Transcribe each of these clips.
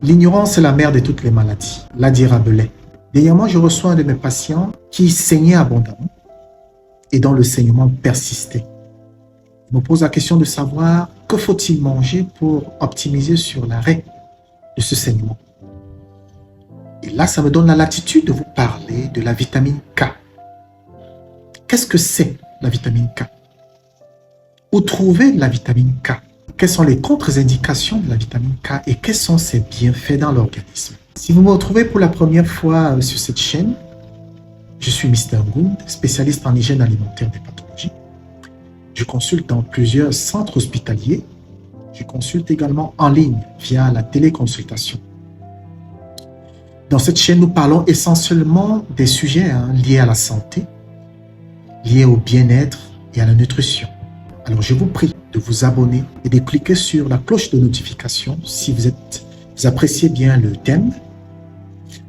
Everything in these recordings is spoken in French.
L'ignorance est la mère de toutes les maladies, l'a dit Rabelais. Dernièrement, je reçois un de mes patients qui saignait abondamment et dont le saignement persistait. Il me pose la question de savoir que faut-il manger pour optimiser sur l'arrêt de ce saignement. Et là, ça me donne la latitude de vous parler de la vitamine K. Qu'est-ce que c'est la vitamine K? Où trouver la vitamine K? Quelles sont les contre-indications de la vitamine K et quels sont ses bienfaits dans l'organisme? Si vous me retrouvez pour la première fois sur cette chaîne, je suis Mr Ngound, spécialiste en hygiène alimentaire des pathologies. Je consulte dans plusieurs centres hospitaliers. Je consulte également en ligne via la téléconsultation. Dans cette chaîne, nous parlons essentiellement des sujets liés à la santé, liés au bien-être et à la nutrition. Alors je vous prie de vous abonner et de cliquer sur la cloche de notification si vous appréciez bien le thème,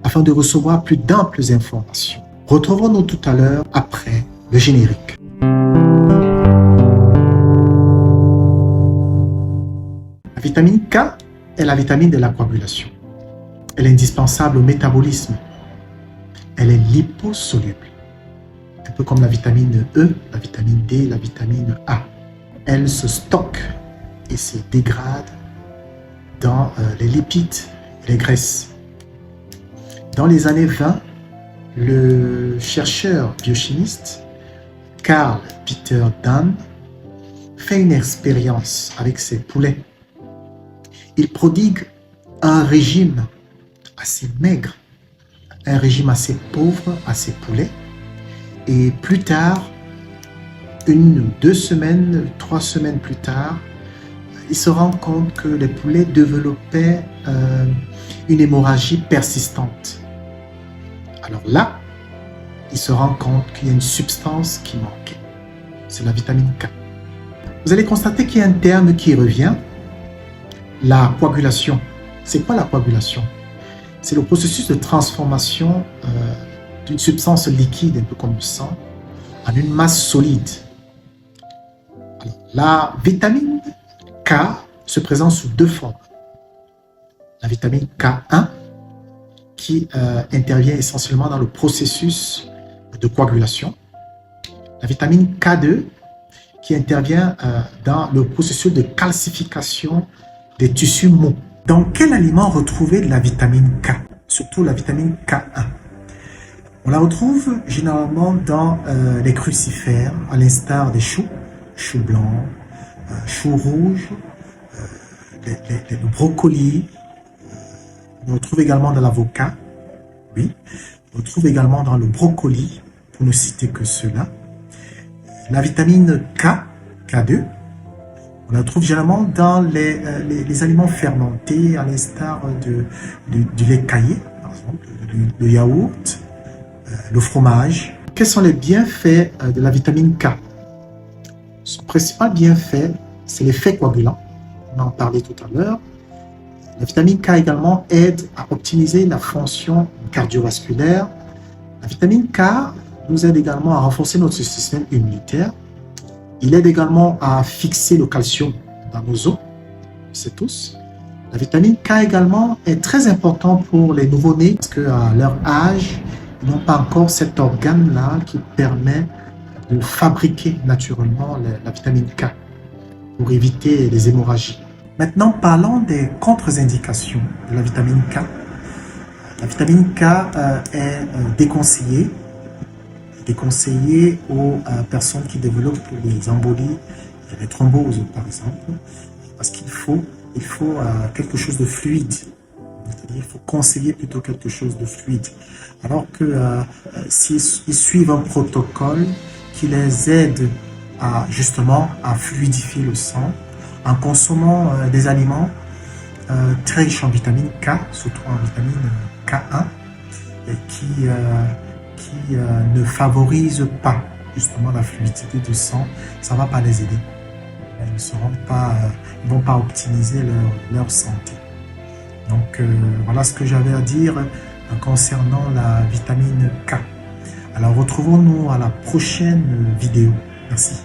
afin de recevoir plus d'amples informations. Retrouvons-nous tout à l'heure après le générique. La vitamine K est la vitamine de la coagulation. Elle est indispensable au métabolisme. Elle est liposoluble. Un peu comme la vitamine E, la vitamine D, la vitamine A. Elle se stocke et se dégrade dans les lipides et les graisses. Dans les années 20, le chercheur biochimiste Carl Peter Dahn fait une expérience avec ses poulets. Il prodigue un régime assez maigre, un régime assez pauvre à ses poulets. Et plus tard, 1 ou 2 semaines, 3 semaines plus tard, il se rend compte que les poulets développaient une hémorragie persistante. Alors là, il se rend compte qu'il y a une substance qui manquait. C'est la vitamine K. Vous allez constater qu'il y a un terme qui revient, la coagulation. C'est quoi la coagulation? C'est le processus de transformation d'une substance liquide, un peu comme le sang, en une masse solide. Alors, la vitamine K se présente sous 2 formes. La vitamine K1, qui intervient essentiellement dans le processus de coagulation. La vitamine K2, qui intervient dans le processus de calcification des tissus mous. Dans quel aliment retrouver de la vitamine K? Surtout la vitamine K1. On la retrouve généralement dans les crucifères, à l'instar des choux blancs, choux rouges, le brocoli. On retrouve également dans l'avocat, oui. On retrouve également dans le brocoli, pour ne citer que cela. La vitamine K, K2, on la trouve généralement dans les aliments fermentés, à l'instar du lait caillé, par exemple, le yaourt, le fromage. Quels sont les bienfaits de la vitamine K? Son principal bienfait, c'est l'effet coagulant. On en parlait tout à l'heure. La vitamine K également aide à optimiser la fonction cardiovasculaire. La vitamine K nous aide également à renforcer notre système immunitaire. Il aide également à fixer le calcium dans nos os, c'est tous. La vitamine K également est très importante pour les nouveau-nés parce qu'à leur âge, ils n'ont pas encore cet organe-là qui permet de fabriquer naturellement la vitamine K pour éviter les hémorragies. Maintenant, parlons des contre-indications de la vitamine K. La vitamine K est déconseillée aux personnes qui développent les embolies, les thromboses par exemple, parce qu'il faut quelque chose de fluide. C'est-à-dire qu'il faut conseiller plutôt quelque chose de fluide. Alors que s'ils suivent un protocole qui les aide justement à fluidifier le sang, en consommant des aliments très riches en vitamine K, surtout en vitamine K1, et qui ne favorisent pas justement la fluidité du sang, ça ne va pas les aider. Ils ne vont pas optimiser leur santé. Donc voilà ce que j'avais à dire concernant la vitamine K. Alors retrouvons-nous à la prochaine vidéo. Merci.